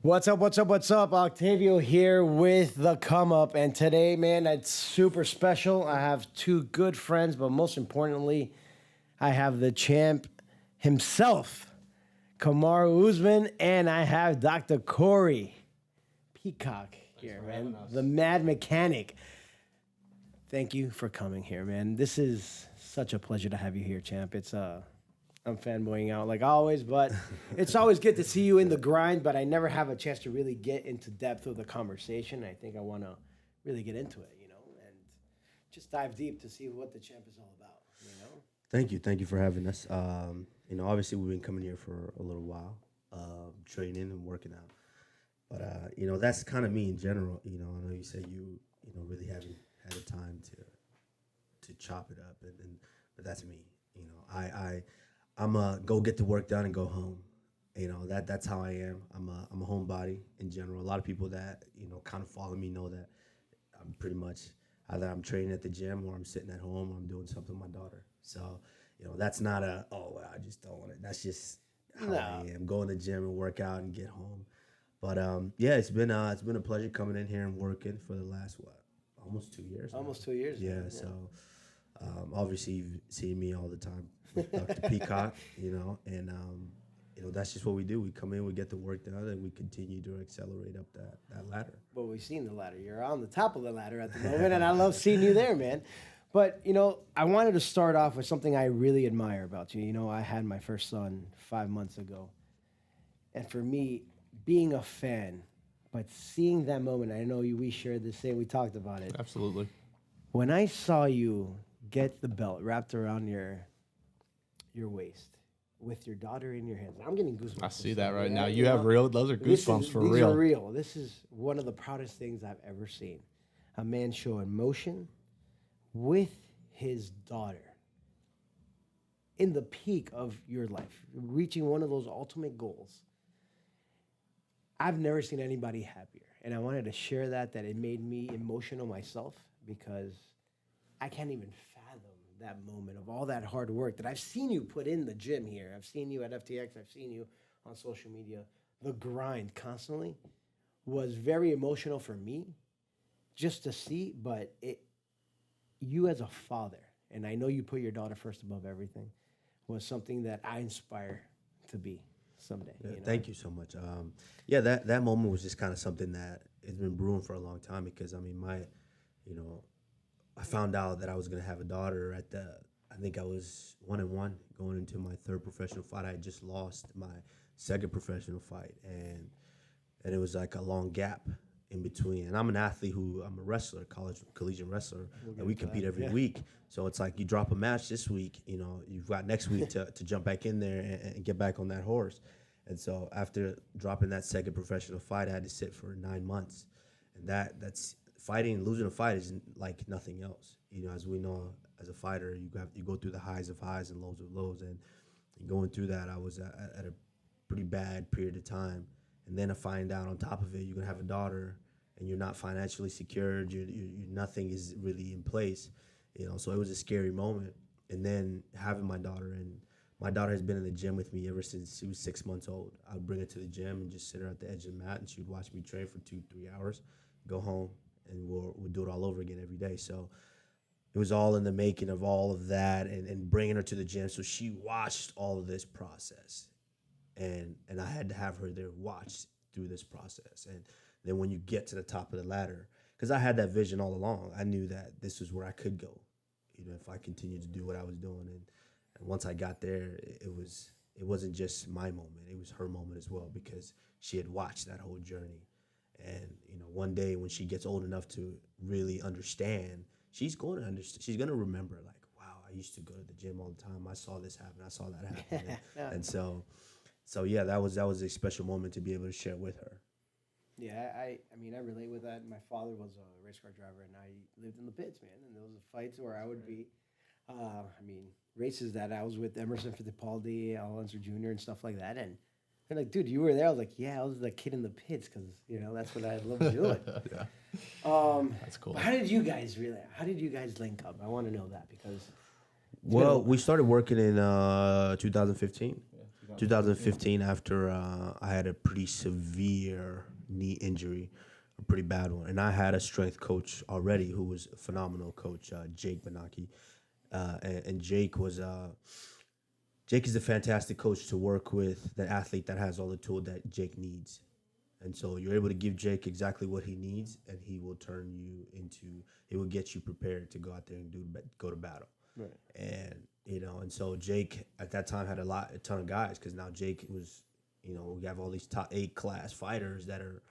What's up, what's up, what's up? Octavio here with the Come Up. And today, man, it's super special. I have two good friends, but most importantly, I have the champ himself, Kamaru Usman, and I have Dr. Corey Peacock here, man. The Mad Mechanic. Thank you for coming here, man. This is such a pleasure to have you here, champ. I'm fanboying out like always, but it's always good to see you in the grind, but I never have a chance to really get into depth of the conversation. I think I want to really get into it, and just dive deep to see what the champ is all about, Thank you. Thank you for having us. Obviously we've been coming here for a little while, training and working out. But, that's kind of me in general. I know you said you really haven't had the time to chop it up, but that's me. I'm a go get the work done and go home. That's how I am. I'm a homebody in general. A lot of people that kind of follow me know that I'm pretty much either I'm training at the gym or I'm sitting at home or I'm doing something with my daughter. So that's not I just don't want it. That's just how I am. Go to the gym and work out and get home. But it's been a pleasure coming in here and working for the last almost 2 years. Almost 2 years. Yeah. Man. So obviously you've seen me all the time with Dr. Peacock, and that's just what we do. We come in, we get the work done, and we continue to accelerate up that ladder. Well, we've seen the ladder. You're on the top of the ladder at the moment, and I love seeing you there, man. But, I wanted to start off with something I really admire about you. I had my first son 5 months ago. And for me, being a fan, but seeing that moment, I know we shared the same, we talked about it. Absolutely. When I saw you get the belt wrapped around your waist with your daughter in your hands, I'm getting goosebumps. I see that right now. You have those are goosebumps for real. These are real. This is one of the proudest things I've ever seen. A man show emotion with his daughter in the peak of your life, reaching one of those ultimate goals. I've never seen anybody happier. And I wanted to share that it made me emotional myself because I can't even fathom that moment of all that hard work that I've seen you put in the gym here. I've seen you at FTX. I've seen you on social media. The grind constantly was very emotional for me just to see, but you as a father, and I know you put your daughter first above everything, was something that I aspire to be someday. Yeah, Thank you so much. That moment was just kind of something that has been brewing for a long time because, I found out that I was going to have a daughter I think I was 1-1 going into my third professional fight. I had just lost my second professional fight, and it was like a long gap in between. And I'm an athlete I'm a wrestler, collegiate wrestler, and we compete every week. So it's like you drop a match this week, you've got next week to jump back in there and get back on that horse. And so after dropping that second professional fight, I had to sit for 9 months. And that's fighting, losing a fight is like nothing else. As we know, as a fighter, you go through the highs of highs and lows of lows. And going through that, I was at a pretty bad period of time. And then to find out on top of it, you're gonna have a daughter, and you're not financially secured. You nothing is really in place. So it was a scary moment. And then having my daughter, and my daughter has been in the gym with me ever since she was 6 months old. I would bring her to the gym and just sit her at the edge of the mat, and she would watch me train for 2-3 hours, go home, and we'll do it all over again every day. So it was all in the making of all of that and bringing her to the gym. So she watched all of this process. And I had to have her there watch through this process. And then when you get to the top of the ladder, because I had that vision all along, I knew that this was where I could go, if I continued to do what I was doing. And once I got there, it wasn't just my moment, it was her moment as well, because she had watched that whole journey. And one day when she gets old enough to really understand, she's going to understand. She's going to remember, like, wow, I used to go to the gym all the time. I saw this happen. I saw that happen. And so yeah, that was a special moment to be able to share with her. Yeah, I relate with that. My father was a race car driver, and I lived in the pits, man. And there was fights where I would be, races that I was with Emerson Fittipaldi, Alonso Jr., and stuff like that. And they're like, dude, you were there? I was like, yeah, I was the kid in the pits because, that's what I love doing. Yeah. That's cool. How did you guys link up? I want to know that because... Well, we started working in 2015. Yeah, 2015, after I had a pretty severe knee injury, a pretty bad one. And I had a strength coach already who was a phenomenal coach, Jake Benaki. And Jake was Jake is a fantastic coach to work with, the athlete that has all the tools that Jake needs. And so you're able to give Jake exactly what he needs, and he will turn you into, he will get you prepared to go out there and go to battle. Right. And, and so Jake at that time had a ton of guys, because now Jake was, we have all these top 8 class fighters that are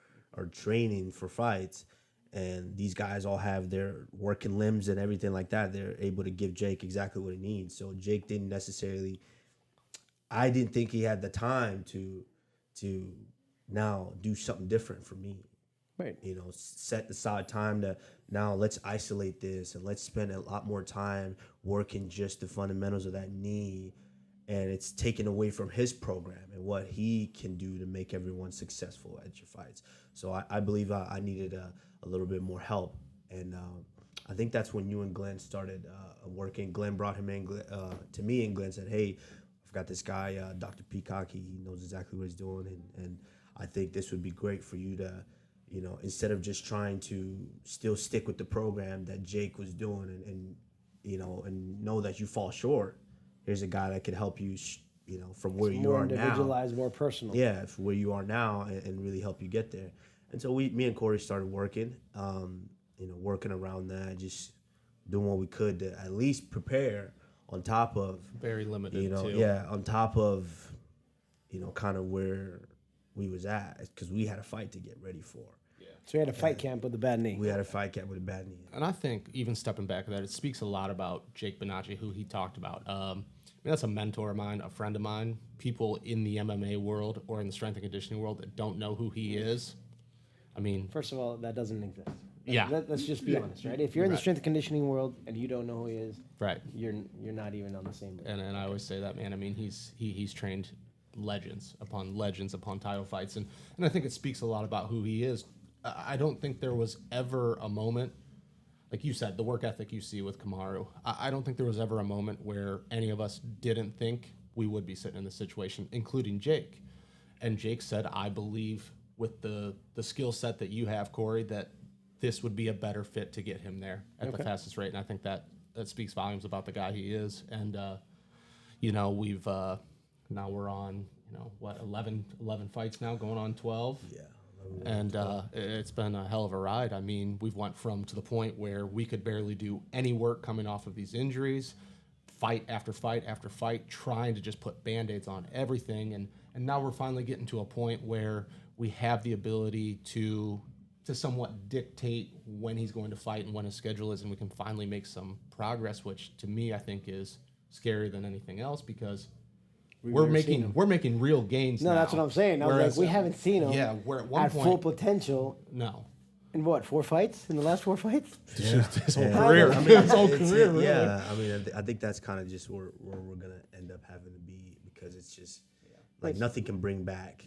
training for fights. And these guys all have their working limbs and everything like that. They're able to give Jake exactly what he needs. So Jake didn't necessarily, I didn't think he had the time to now do something different for me. Right. Set aside time to now let's isolate this and let's spend a lot more time working just the fundamentals of that knee. And it's taken away from his program and what he can do to make everyone successful at your fights. So I believe I needed a little bit more help. And I think that's when you and Glenn started working. Glenn brought him in to me, and Glenn said, hey, I've got this guy, Dr. Peacock. He knows exactly what he's doing. And I think this would be great for you to, instead of just trying to still stick with the program that Jake was doing and know that you fall short. Here's a guy that could help you, from where you are now. More individualized, more personal. Yeah, from where you are now, and really help you get there. And so me and Corey started working, working around that, just doing what we could to at least prepare on top of. Very limited, too. Yeah, on top of, kind of where we was at, because we had a fight to get ready for. So you had a fight camp with a bad knee. We had a fight camp with a bad knee. And I think even stepping back to that, it speaks a lot about Jake Benaki, who he talked about. That's a mentor of mine, a friend of mine. People in the MMA world or in the strength and conditioning world that don't know who he is. I mean, first of all, that doesn't exist. Yeah. Let's just be honest, right? If you're in the strength and conditioning world and you don't know who he is, right, you're not even on the same boat. And I always say that, man. I mean, he's trained legends upon title fights, and I think it speaks a lot about who he is. I don't think there was ever a moment, like you said, the work ethic you see with Kamaru. I don't think there was ever a moment where any of us didn't think we would be sitting in this situation, including Jake. And Jake said, I believe with the skill set that you have, Corey, that this would be a better fit to get him there at the fastest rate. And I think that speaks volumes about the guy he is. And, we've now we're on, 11 fights now, going on 12. Yeah. And it's been a hell of a ride. I mean, we've went to the point where we could barely do any work coming off of these injuries, fight after fight after fight, trying to just put Band-Aids on everything. And now we're finally getting to a point where we have the ability to somewhat dictate when he's going to fight and when his schedule is, and we can finally make some progress, which to me I think is scarier than anything else, because we're making real gains now. No, that's what I'm saying. I was like, we haven't seen him we're at one point, full potential. No. In what, 4 fights? In the last 4 fights? Yeah. His whole career. I mean, his whole career, really. Yeah, I mean, I think that's kind of just where we're going to end up having to be, because it's just, like, nothing can bring back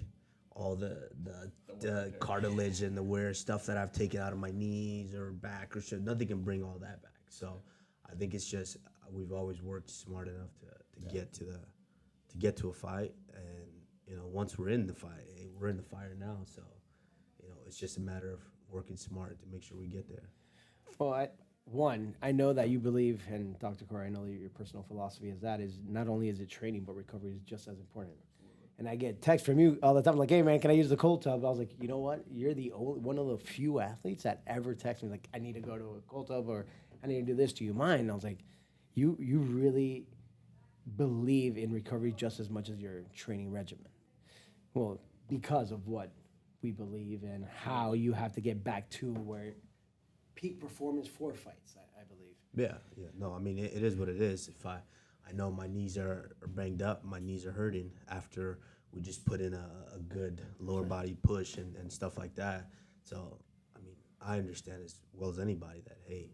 all the cartilage and the wear stuff that I've taken out of my knees or back or shit. Nothing can bring all that back. So I think it's just, we've always worked smart enough to get to a fight, and once we're in the fight, we're in the fire now. So it's just a matter of working smart to make sure we get there. Well, I know that you believe, and Dr. Corey, I know that your personal philosophy is not only is it training, but recovery is just as important. And I get texts from you all the time, like, hey man, can I use the cold tub? I was like, you know what? You're the only one of the few athletes that ever text me like, I need to go to a cold tub, or I need to do this. Do you mind? And I was like, you really believe in recovery just as much as your training regimen. Well, because of what we believe and how you have to get back to where peak performance for fights, I believe. Yeah. No, I mean, it is what it is. If I know my knees are banged up, my knees are hurting after we just put in a good lower body push and stuff like that. So, I mean, I understand as well as anybody that, hey,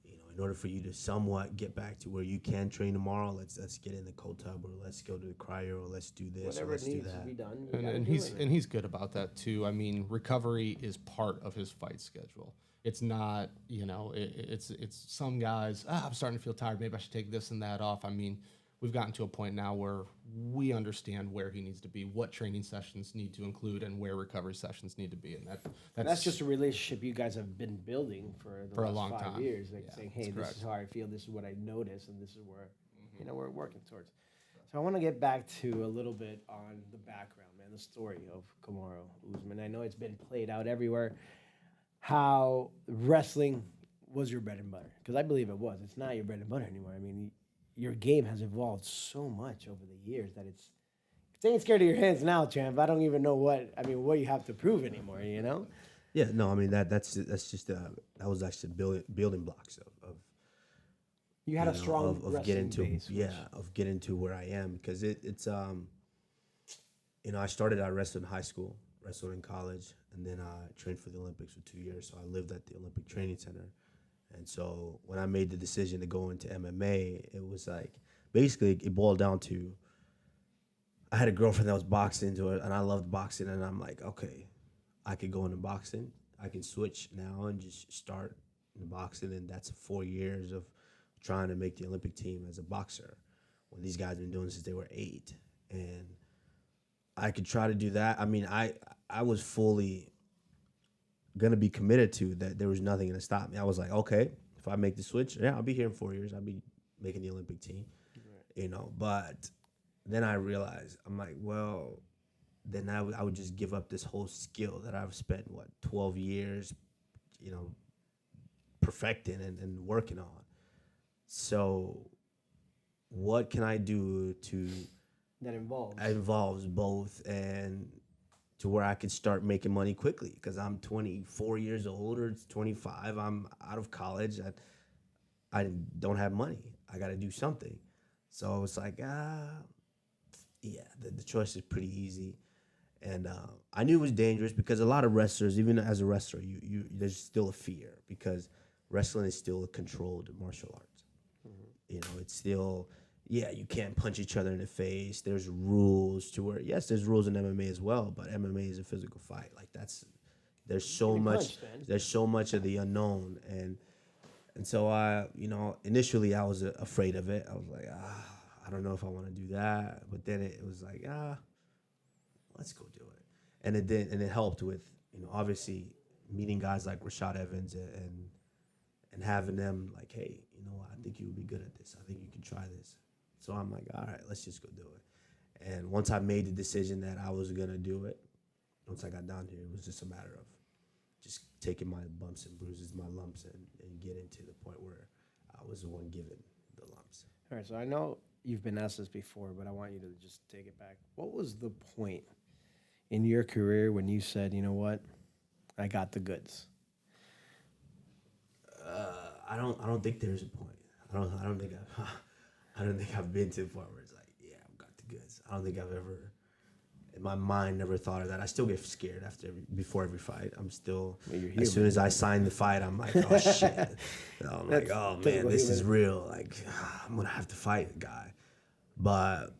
in order for you to somewhat get back to where you can train tomorrow, let's get in the cold tub, or let's go to the cryo, or let's do this, whatever or let's needs do that. to be done. And he's good about that too. I mean, recovery is part of his fight schedule. It's not, it's some guys, I'm starting to feel tired. Maybe I should take this and that off. I mean, we've gotten to a point now where we understand where he needs to be, what training sessions need to include, and where recovery sessions need to be. And that's just a relationship you guys have been building for the For a last long 5 time. years, like Yeah, saying, that's "Hey, this correct. is how I feel. This is what I notice, and this is where we're working towards." So I want to get back to a little bit on the background, man, the story of Kamaru Usman. I know it's been played out everywhere. How wrestling was your bread and butter? Because I believe it was. It's not your bread and butter anymore. I mean, your game has evolved so much over the years that it's ain't scared of your hands now, champ. I don't even know what you have to prove anymore. You know? Yeah, no, I mean that's just that was actually building blocks of You had you a know, strong of wrestling getting to base. of getting to where I am because it's I started I wrestled in high school, wrestled in college, and then I trained for the Olympics for 2 years. So I lived at the Olympic Training Center, and so when I made the decision to go into MMA, it was like basically it boiled down to I had a girlfriend that was boxing into it, and I loved boxing, and I'm like, okay, I could go into boxing. I can switch now and just start in boxing, and that's 4 years of trying to make the Olympic team as a boxer. When these guys have been doing this since they were 8, and I could try to do that. I mean, I was fully gonna be committed to that. There was nothing gonna stop me. I was like, okay, if I make the switch, yeah, I'll be here in 4 years. I'll be making the Olympic team, But then I realized I'm like, well, then I would just give up this whole skill that I've spent 12 years, perfecting and working on. So, what can I do to That involves both and to where I can start making money quickly because I'm 24 years old or it's 25. I'm out of college. I don't have money. I got to do something. So it's like, yeah, the choice is pretty easy. And I knew it was dangerous because a lot of wrestlers, even as a wrestler, you there's still a fear because wrestling is still a controlled martial arts. It's still, yeah, you can't punch each other in the face. There's rules to where, yes, there's rules in MMA as well, but MMA is a physical fight. Like there's so much of the unknown, and so initially I was afraid of it. I was like, I don't know if I want to do that, but then it was like, let's go do it, and it helped with obviously meeting guys like Rashad Evans and having them like, hey, I think you would be good at this. I think you can try this. So I'm like, all right, let's just go do it. And once I made the decision that I was gonna do it, once I got down here, it was just a matter of just taking my bumps and bruises, my lumps, and getting to the point where I was the one given the lumps. All right, so I know you've been asked this before, but I want you to just take it back. What was the point in your career when you said, you know what, I got the goods? I don't think there's a point. I don't think I've been to the point where it's like, yeah, I've got the goods. I don't think I've ever, in my mind, never thought of that. I still get scared before every fight. I'm still, as soon as I sign the fight, I'm like, oh shit. I'm like, oh man, this is real. Like, I'm gonna have to fight a guy. But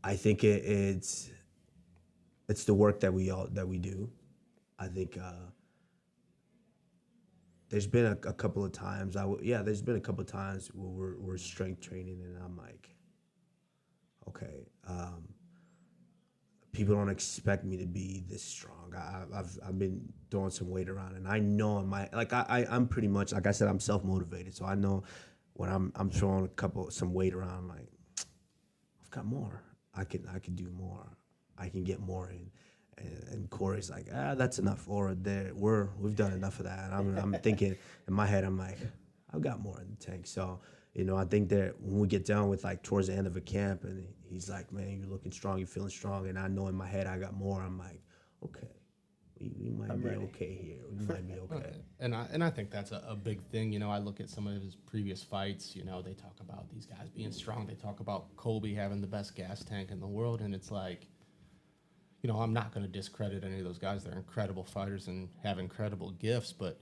I think it's the work that we do. I think there's been a couple of times there's been a couple of times where we're strength training and I'm like, okay, people don't expect me to be this strong. I've been throwing some weight around and I know I'm pretty much, like I said, I'm self-motivated. So I know when I'm throwing some weight around, I'm like, I've got more. I can do more. I can get more in. And Corey's like, that's enough. Or we've done enough of that. And I'm thinking in my head, I'm like, I've got more in the tank. So, I think that when we get down with like towards the end of a camp, and he's like, man, you're looking strong, you're feeling strong, and I know in my head I got more. I'm like, okay, we might be okay here. We might be okay. And I think that's a big thing. I look at some of his previous fights. They talk about these guys being strong. They talk about Colby having the best gas tank in the world, and it's like, I'm not going to discredit any of those guys. They're incredible fighters and have incredible gifts, but,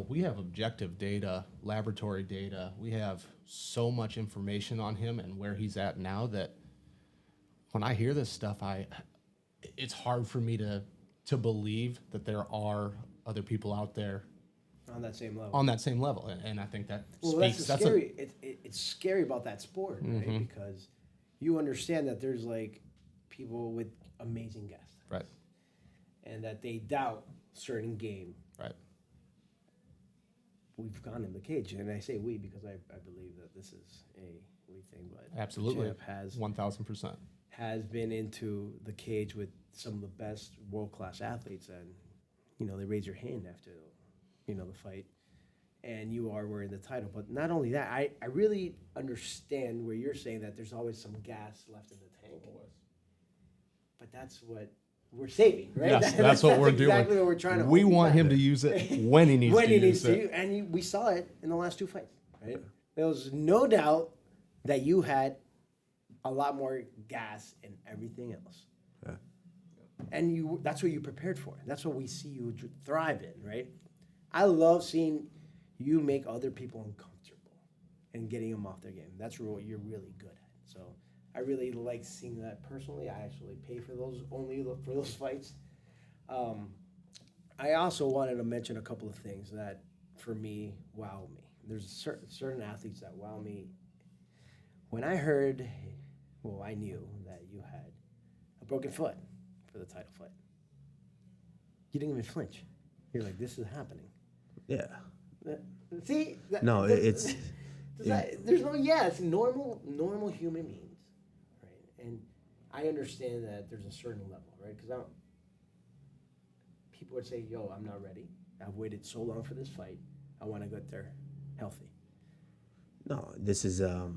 we have objective data, laboratory data. We have so much information on him and where he's at now that when I hear this stuff, it's hard for me to believe that there are other people out there on that same level. on that same level, and I think that Well, speaks. that's the scary. It's scary about that sport, right? Because you understand that there's like people with amazing guests, right, and that they doubt certain game. right. We've gone in the cage, and I say we because I believe that this is a we thing, but Absolutely, champ has 1,000%. has been into the cage with some of the best world class athletes, and they raise your hand after the fight, and you are wearing the title. But not only that, I really understand where you're saying that there's always some gas left in the tank, but that's what we're saving, right? Yes, that's what we're doing. Exactly what we're trying to. We hold want back. him to use it when he needs When to he use needs it. to, and we saw it in the last two fights, right? There was no doubt that you had a lot more gas in everything else. Yeah. And that's what you prepared for. That's what we see you thrive in, right? I love seeing you make other people uncomfortable and getting them off their game. That's what you're really good at. So I really like seeing that personally. I actually pay for those fights. I also wanted to mention a couple of things that, for me, wow me. There's certain athletes that wow me. When I heard, I knew that you had a broken foot for the title fight. You didn't even flinch. You're like, this is happening. Yeah. See? No, it's. There's no, it's normal human beings, right? And I understand that there's a certain level, right? Because people would say, yo, I'm not ready. I've waited so long for this fight. I want to get there healthy. No, this is the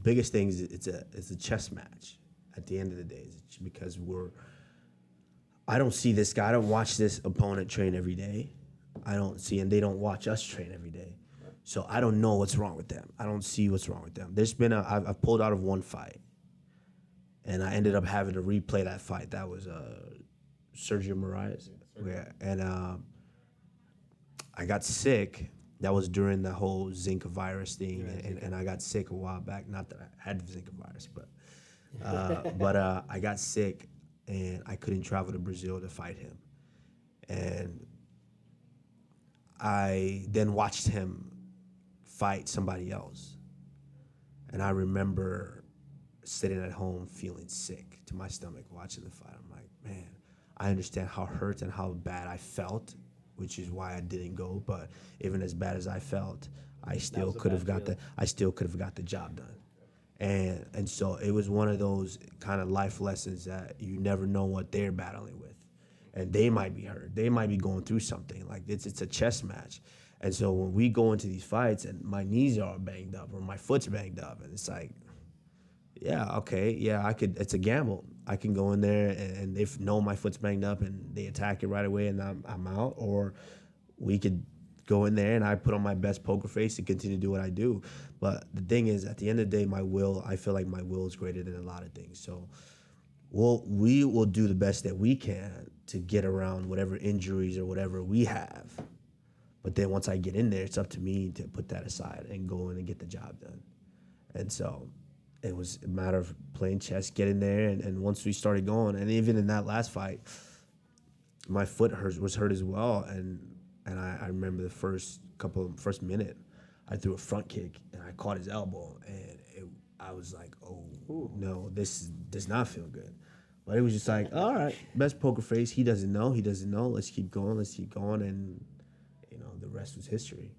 biggest thing is it's a chess match at the end of the day. It's because I don't see this guy. I don't watch this opponent train every day. I don't see, and they don't watch us train every day. So I don't know what's wrong with them. I don't see what's wrong with them. There's been I've pulled out of one fight, and I ended up having to replay that fight. That was Sergio Moraes. Yeah, and I got sick. That was during the whole Zika virus thing, and I got sick a while back. Not that I had the Zika virus, but I got sick, and I couldn't travel to Brazil to fight him. And I then watched him fight somebody else. And I remember sitting at home feeling sick to my stomach watching the fight. I'm like, man, I understand how hurt and how bad I felt, which is why I didn't go. But even as bad as I felt, I still could have got the job done. And so it was one of those kind of life lessons that you never know what they're battling with. And they might be hurt. They might be going through something. Like it's a chess match. And so when we go into these fights and my knees are banged up or my foot's banged up, and it's like, it's a gamble. I can go in there and they know my foot's banged up and they attack it right away and I'm out. Or we could go in there and I put on my best poker face to continue to do what I do. But the thing is, at the end of the day, I feel like my will is greater than a lot of things. So we will do the best that we can to get around whatever injuries or whatever we have. But then once I get in there, it's up to me to put that aside and go in and get the job done. And so it was a matter of playing chess, getting there, and once we started going, and even in that last fight, my foot was hurt as well, and I remember the first minute, I threw a front kick, and I caught his elbow, and I was like, oh, no, this does not feel good. But it was just like, all right, best poker face. He doesn't know. Let's keep going. And, the rest was history.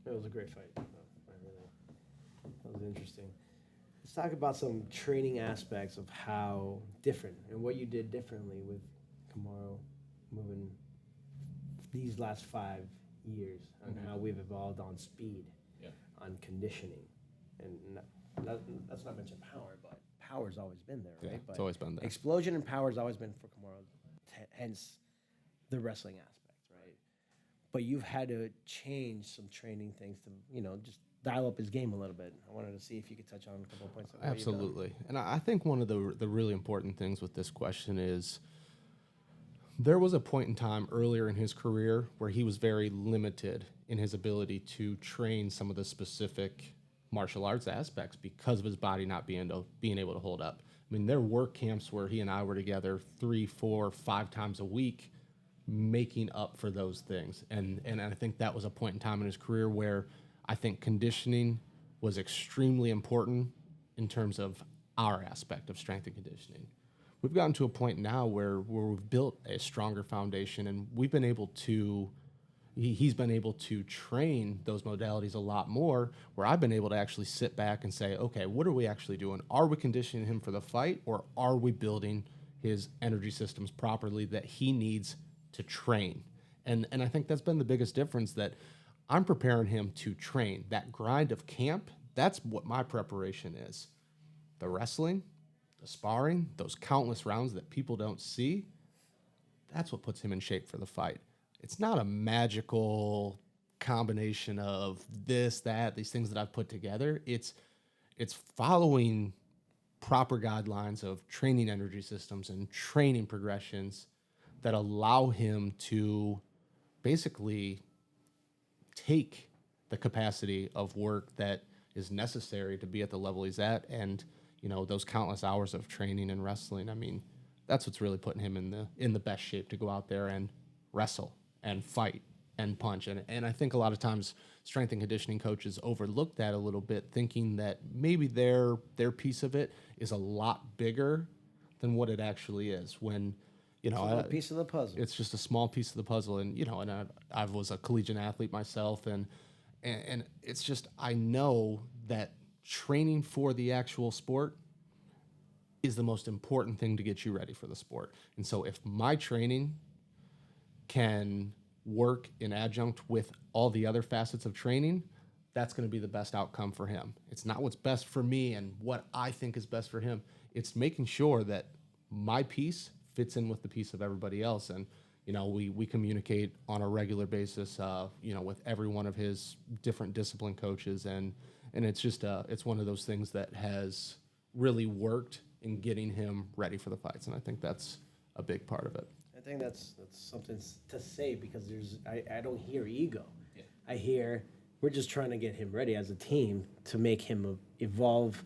It was a great fight. That was interesting. Let's talk about some training aspects of how different and what you did differently with Kamaru moving these last 5 years on how we've evolved on speed, on conditioning. And let's not mention power, but power's always been there, right? It's always been there. Explosion and power's always been for Kamaru, hence the wrestling aspect, right? But you've had to change some training things to, just dial up his game a little bit. I wanted to see if you could touch on a couple of points. Absolutely. And I think one of the really important things with this question is there was a point in time earlier in his career where he was very limited in his ability to train some of the specific martial arts aspects because of his body not being able to hold up. I mean, there were camps where he and I were together 3, 4, 5 times a week making up for those things. And I think that was a point in time in his career where I think conditioning was extremely important in terms of our aspect of strength and conditioning. We've gotten to a point now where we've built a stronger foundation, and we've been able to, he's been able to train those modalities a lot more, where I've been able to actually sit back and say, okay, what are we actually doing? Are we conditioning him for the fight, or are we building his energy systems properly that he needs to train? And I think that's been the biggest difference, that I'm preparing him to train. That grind of camp, that's what my preparation is. The wrestling, the sparring, those countless rounds that people don't see, that's what puts him in shape for the fight. It's not a magical combination of this, that, these things that I've put together. It's following proper guidelines of training energy systems and training progressions that allow him to basically take the capacity of work that is necessary to be at the level he's at, and those countless hours of training and wrestling. I mean, that's what's really putting him in the best shape to go out there and wrestle and fight and punch. And I think a lot of times strength and conditioning coaches overlook that a little bit, thinking that maybe their piece of it is a lot bigger than what it actually is, when a piece of the puzzle. It's just a small piece of the puzzle. And I was a collegiate athlete myself, and it's just, I know that training for the actual sport is the most important thing to get you ready for the sport. And so if my training can work in adjunct with all the other facets of training, that's going to be the best outcome for him. It's not what's best for me and what I think is best for him. It's making sure that my piece fits in with the piece of everybody else. And we communicate on a regular basis with every one of his different discipline coaches, and it's just it's one of those things that has really worked in getting him ready for the fights, and I think that's a big part of it. I think that's something to say, because I don't hear ego. Yeah. I hear we're just trying to get him ready as a team to make him evolve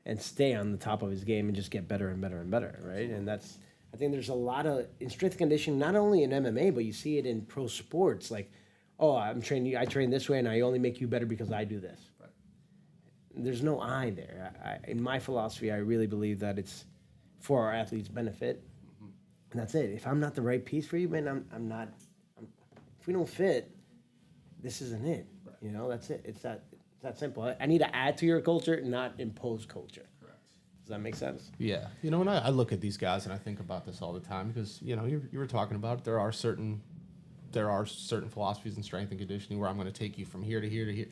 and stay on the top of his game and just get better and better and better, right? And I think there's a lot of, in strength and conditioning, not only in MMA, but you see it in pro sports, like, oh, I train this way and I only make you better because I do this. Right. There's no I there. In my philosophy, I really believe that it's for our athletes' benefit. Mm-hmm. And that's it. If I'm not the right piece for you, man, I'm not. If we don't fit, this isn't it. Right. That's it. It's that simple. I need to add to your culture, not impose culture. Does that make sense? Yeah. And I look at these guys and I think about this all the time, because, you were talking about it. There are certain philosophies in strength and conditioning where I'm going to take you from here to here to here.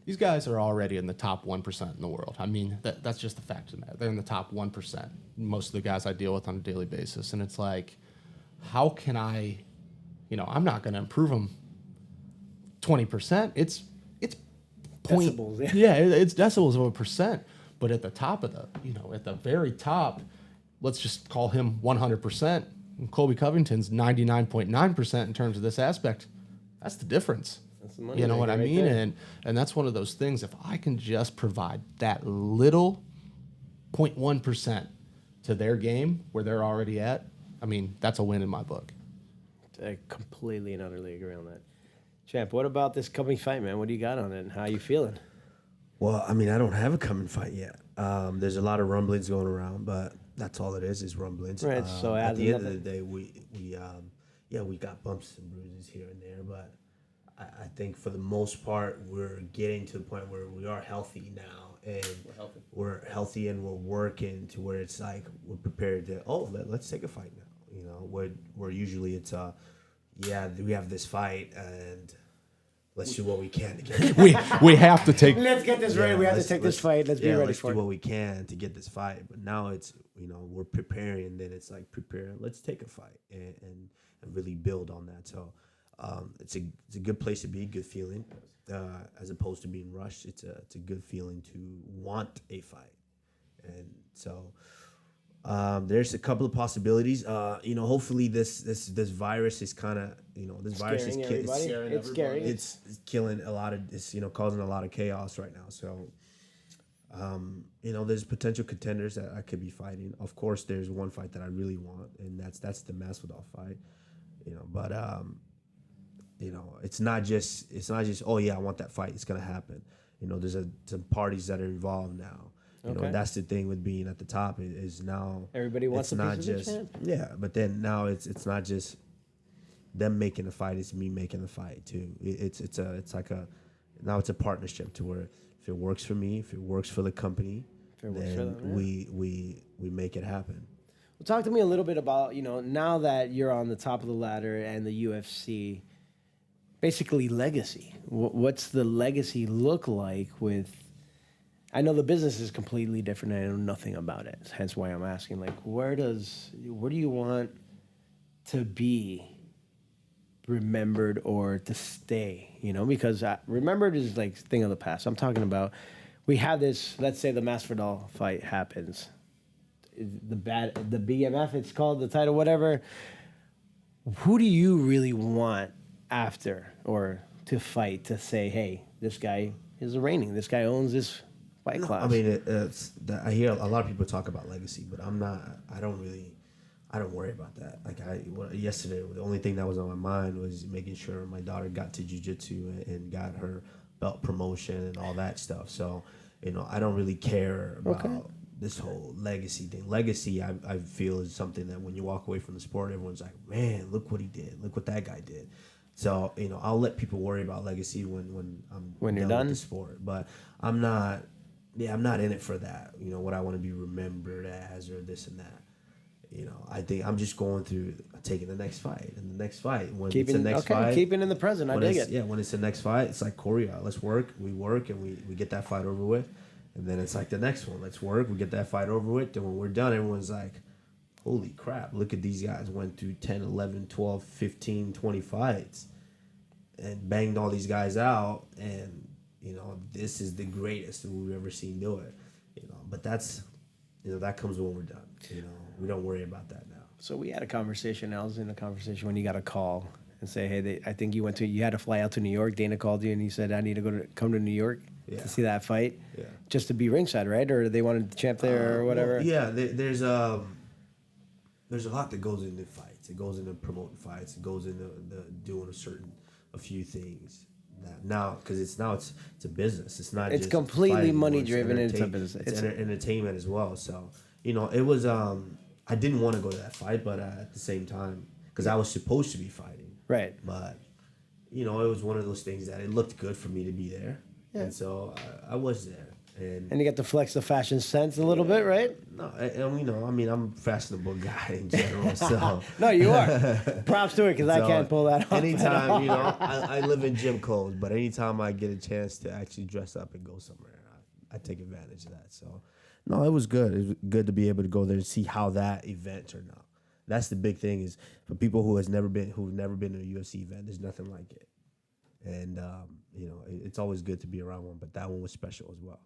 These guys are already in the top 1% in the world. I mean, that's just the fact of the matter. They're in the top 1%. Most of the guys I deal with on a daily basis. And it's like, how can I, I'm not going to improve them 20%. It's decibels. Yeah, it's decibels of a percent. But at the top of at the very top, let's just call him 100%. And Colby Covington's 99.9% in terms of this aspect. That's the difference. That's the money. You know what I right mean? there. And that's one of those things. If I can just provide that little 0.1% to their game where they're already at, I mean, that's a win in my book. I completely and utterly agree on that. Champ, what about this coming fight, man? What do you got on it, and how are you feeling? Well, I mean, I don't have a coming fight yet. There's a lot of rumblings going around, but that's all it is rumblings. Right. So at the end of the day, we got bumps and bruises here and there, but I think for the most part, we're getting to the point where we are healthy now, and we're healthy and we're working to where it's like we're prepared to let's take a fight now. Where usually it's we have this fight and let's do what we can to get we have to take. Let's get this ready. We have to take this fight. Let's be ready for it. Let's do what we can to get this fight. But now it's we're preparing. Then it's like let's take a fight and really build on that. So it's a good place to be. Good feeling, as opposed to being rushed. It's a good feeling to want a fight, and so. There's a couple of possibilities. Hopefully this virus is kind of, this virus is it's scary. It's killing a lot of, it's causing a lot of chaos right now. So, there's potential contenders that I could be fighting. Of course, there's one fight that I really want, and that's the Masvidal fight. But it's not just oh yeah, I want that fight. It's gonna happen. There's some parties that are involved now. That's the thing with being at the top is now Everybody wants it's a not piece of the just champ. yeah, but then now it's not just them making the fight, it's me making the fight too. It's like now it's a partnership to where if it works for me, if it works for the company, then we make it happen. Well, talk to me a little bit about, now that you're on the top of the ladder and the UFC, basically legacy. What's the legacy look like with, I know the business is completely different. I know nothing about it. Hence why I'm asking, like, where do you want to be remembered or to stay, because remembered is like thing of the past. I'm talking about, we have this, let's say the Masvidal fight happens. The BMF, it's called, the title, whatever. Who do you really want after or to fight to say, hey, this guy is reigning. This guy owns this fight class. I mean, I hear a lot of people talk about legacy, but I don't worry about that. Like yesterday, the only thing that was on my mind was making sure my daughter got to jiu-jitsu and got her belt promotion and all that stuff. So, I don't really care about this whole legacy thing. Legacy, I feel, is something that when you walk away from the sport, everyone's like, man, look what he did. Look what that guy did. So, I'll let people worry about legacy when you're done with the sport. But I'm not in it for that. What I want to be remembered as or this and that. I think I'm just going through taking the next fight and the next fight. When it's the next fight, keeping in the present. I dig it. Yeah, when it's the next fight, it's like Korea. Let's work. We work and we get that fight over with. And then it's like the next one. Let's work. We get that fight over with. And when we're done, everyone's like, holy crap, look at these guys. Went through 10, 11, 12, 15, 20 fights and banged all these guys out. And, this is the greatest we've ever seen do it. But that's, that comes when we're done. We don't worry about that now. So we had a conversation. I was in a conversation when you got a call and say, hey, I think you had to fly out to New York. Dana called you and he said, I need to come to New York to see that fight. Yeah. Just to be ringside, right? Or they wanted the champ there or whatever? Well, yeah, there's a lot that goes into fights. It goes into promoting fights. It goes into doing a few things. Now, because it's a business. It's not. It's just completely money driven. It's a business. It's entertainment as well. So it was. I didn't want to go to that fight, but at the same time, because I was supposed to be fighting. Right. But it was one of those things that it looked good for me to be there, and so I was there. And you get to flex the fashion sense a little bit, right? No, I'm a fashionable guy in general. So no, you are. Props to it, because I can't pull that off. Anytime, I live in gym clothes, but anytime I get a chance to actually dress up and go somewhere, I take advantage of that. So, no, it was good. It was good to be able to go there and see how that event turned out. That's the big thing, is for people who've never been to a UFC event, there's nothing like it. And it's always good to be around one, but that one was special as well.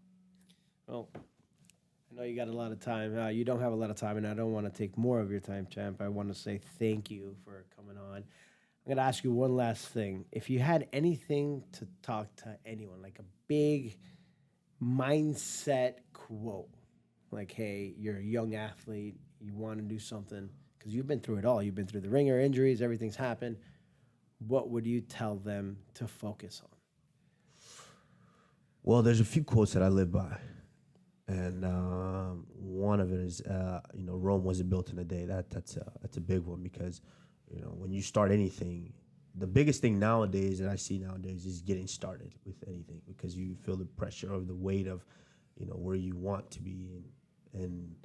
Well, I know you got a lot of time. You don't have a lot of time, and I don't want to take more of your time, champ. I want to say thank you for coming on. I'm going to ask you one last thing. If you had anything to talk to anyone, like a big mindset quote, like, hey, you're a young athlete, you want to do something, because you've been through it all. You've been through the ringer, injuries, everything's happened. What would you tell them to focus on? Well, there's a few quotes that I live by. And one of it is, Rome wasn't built in a day. That's a big one, because, when you start anything, the biggest thing nowadays that I see nowadays is getting started with anything, because you feel the pressure of the weight of, where you want to be and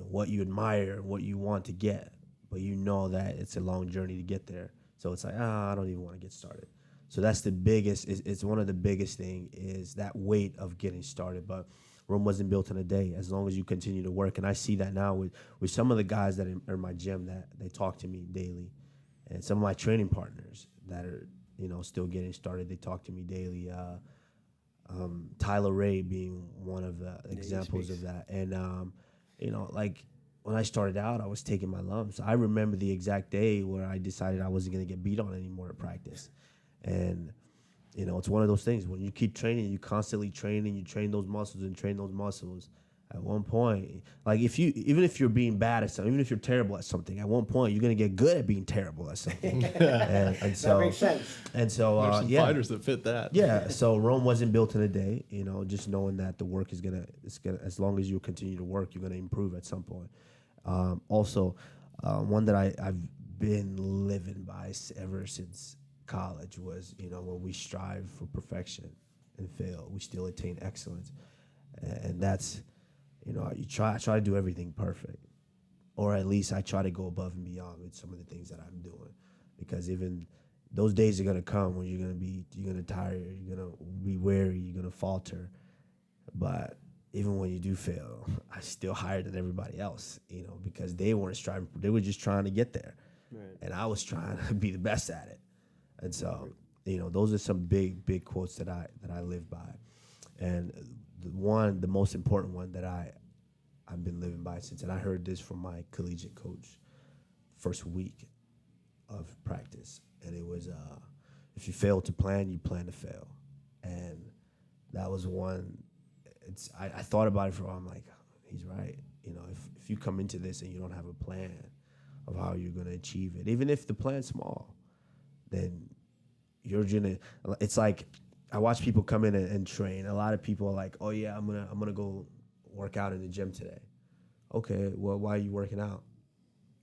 what you admire and what you want to get, but that it's a long journey to get there. So it's like, I don't even want to get started. So that's the biggest. It's one of the biggest thing is that weight of getting started, but. Rome wasn't built in a day, as long as you continue to work. And I see that now with some of the guys that are in my gym that they talk to me daily. And some of my training partners that are, still getting started, they talk to me daily. Tyler Ray being one of the examples of that. And, like when I started out, I was taking my lumps. I remember the exact day where I decided I wasn't going to get beat on anymore at practice. And it's one of those things. When you keep training, you constantly train, and you train those muscles and train those muscles. At one point, like even if you're being bad at something, even if you're terrible at something, at one point you're gonna get good at being terrible at something. and so That makes sense. And so There's some fighters that fit that. yeah. So Rome wasn't built in a day. Just knowing that the work is gonna as long as you continue to work, you're gonna improve at some point. Also, one that I've been living by ever since college was when we strive for perfection and fail, we still attain excellence, and that's. I try to do everything perfect, or at least I try to go above and beyond with some of the things that I'm doing, because even those days are gonna come when you're gonna tire, you're gonna be weary, you're gonna falter. But even when you do fail, I still higher than everybody else, because they weren't striving, they were just trying to get there, right. And I was trying to be the best at it. And so, those are some big quotes that I live by, and the most important one that I've been living by since, and I heard this from my collegiate coach first week of practice, and it was if you fail to plan, you plan to fail. And that was one. I thought about it for a while. I'm like, he's right. If you come into this and you don't have a plan of how you're going to achieve it, even if the plan's small, then you're gonna. It's like, I watch people come in and train. A lot of people are like, "Oh yeah, I'm gonna go work out in the gym today." Okay, well, why are you working out?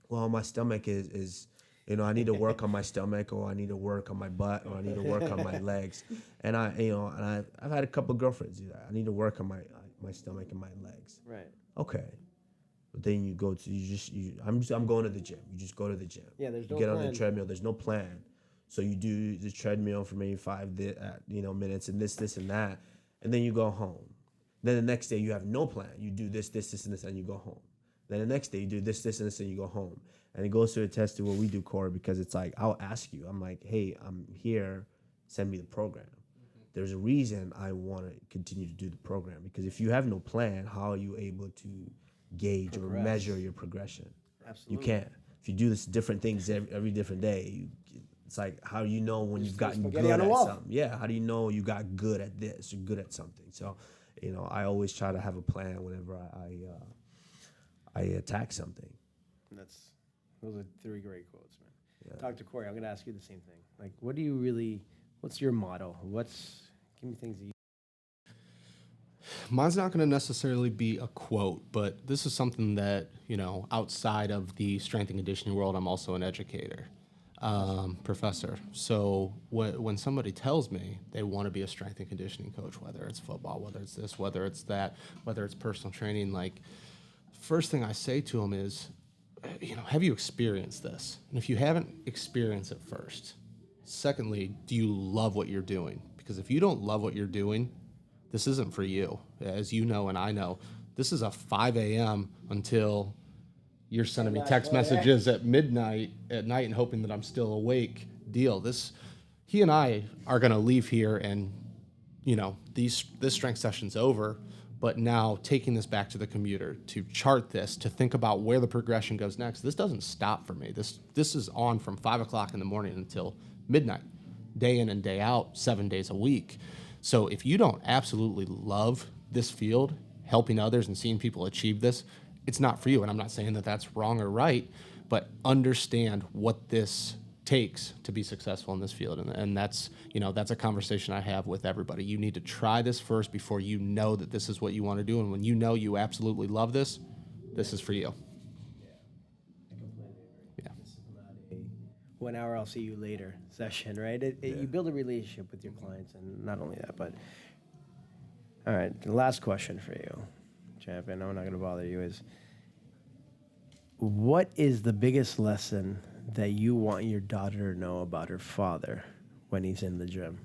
Well, my stomach is I need to work on my stomach, or I need to work on my butt, or I need to work on my legs. And I've had a couple of girlfriends do that. I need to work on my stomach and my legs. Right. Okay. But then you go to I'm going to the gym. You just go to the gym. Yeah, there's no You get plan. on the treadmill. There's no plan. So you do the treadmill for maybe 5 minutes and this and that, and then you go home. Then the next day you have no plan. You do this, and this, and you go home. Then the next day you do this, and this, and you go home. And it goes to attest to what we do, Corey, because it's like, I'll ask you. I'm like, hey, I'm here. Send me the program. Mm-hmm. There's a reason I want to continue to do the program, because if you have no plan, how are you able to gauge or measure your progression? Absolutely. You can't. If you do this different things every different day, it's like, how do you know when you've gotten good at something? Yeah, how do you know you got good at this or good at something? So, I always try to have a plan whenever I attack something. Those are 3 great quotes, man. Yeah. Dr. Corey, I'm going to ask you the same thing. Like, what's your motto? Give me things that you... Mine's not going to necessarily be a quote, but this is something that, outside of the strength and conditioning world, I'm also an educator, professor. So when somebody tells me they want to be a strength and conditioning coach, whether it's football, whether it's this, whether it's that, whether it's personal training, like, first thing I say to them is, have you experienced this? And if you haven't experienced it first, secondly, do you love what you're doing? Because if you don't love what you're doing, this isn't for you. As you know and I know, this is a 5 a.m. until you're sending me text messages at midnight at night and hoping that I'm still awake deal. He and I are going to leave here and, this strength session's over. But now taking this back to the commuter, to chart this, to think about where the progression goes next, this doesn't stop for me. This is on from 5 o'clock in the morning until midnight, day in and day out, 7 days a week. So if you don't absolutely love this field, helping others and seeing people achieve this, it's not for you. And I'm not saying that that's wrong or right, but understand what this takes to be successful in this field. And that's a conversation I have with everybody. You need to try this first before you know that this is what you want to do. And when you know you absolutely love this is for you. Yeah. This is not a 1 hour, I'll see you later session, right? You build a relationship with your clients, and not only that, but all right, the last question for you, champion, I'm not going to bother you, is what is the biggest lesson that you want your daughter to know about her father when he's in the gym?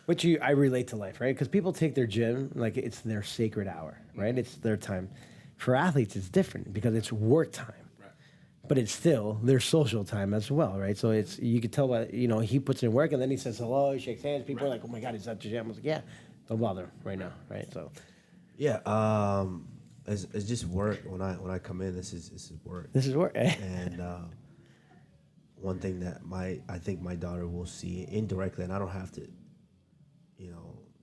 Which I relate to life, right? Because people take their gym like it's their sacred hour, right? It's their time. For athletes, it's different because it's work time. Right. But it's still their social time as well, right? So you could tell by, he puts in work and then he says hello, he shakes hands. People are like, oh my God, he's at the gym. I was like, yeah, don't bother him right now, right? So, yeah, it's just work. When I come in, this is work. This is work. And one thing that I think my daughter will see indirectly, and I don't have to,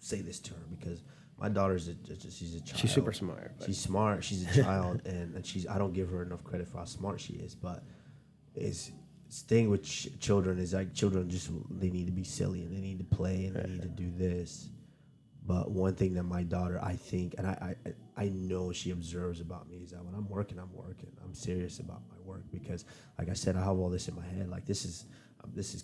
say this to her, because My daughter's she's a child. She's super smart. But She's smart. She's a child, and I don't give her enough credit for how smart she is. But it's thing with children is like children they need to be silly and they need to play and they need to do this. But one thing that my daughter, I think, and I know she observes about me is that when I'm working. I'm serious about my work because, like I said, I have all this in my head. Like this is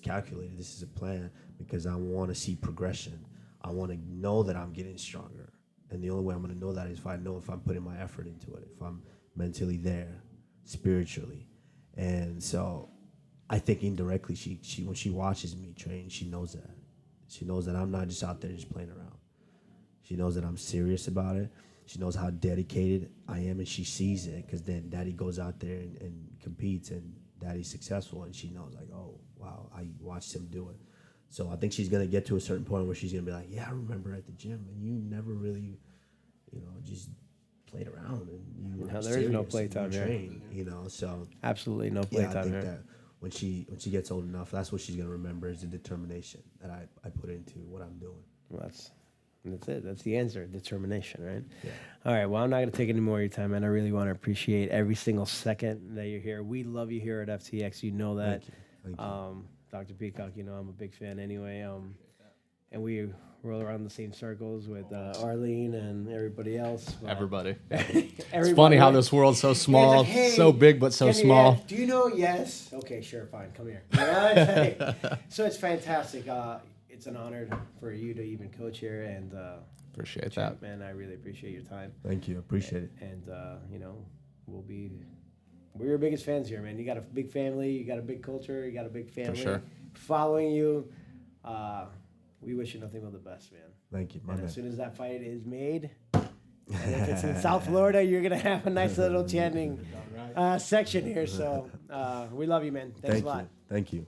calculated. This is a plan because I want to see progression. I want to know that I'm getting stronger. And the only way I'm going to know that is if I'm putting my effort into it, if I'm mentally there, spiritually. And so I think indirectly she when she watches me train, she knows that. She knows that I'm not just out there just playing around. She knows that I'm serious about it. She knows how dedicated I am, and she sees it because then Daddy goes out there and competes, and Daddy's successful, and she knows, like, oh, wow, I watched him do it. So I think she's going to get to a certain point where she's going to be like, yeah, I remember at the gym, and you never really, just played around, and you were there is no playtime here. Trained, so. Absolutely no Yeah, I playtime think here. that when she gets old enough, that's what she's going to remember is the determination that I put into what I'm doing. Well, that's it. That's the answer. Determination, right? Yeah. All right. Well, I'm not going to take any more of your time, man. I really want to appreciate every single second that you're here. We love you here at FTX. You know that. Thank you. Dr. Peacock, I'm a big fan anyway. And we roll around the same circles with Arlene and everybody else. Everybody. Everybody. It's funny how this world's so small, Like, hey, so big but so small. Do you know? Yes. Okay, sure, fine. Come here. So it's fantastic. It's an honor for you to even coach here, and Appreciate Champ, that. man. I really appreciate your time. Thank you. Appreciate it. And we're your biggest fans here, man. You got a big family, you got a big culture, you got a big family sure. following you. We wish you nothing but the best, man. Thank you, my And man. as soon as that fight is made, and if it's in South Florida, you're gonna have a nice little chanting section here. So we love you, man. Thanks a lot. Thank you.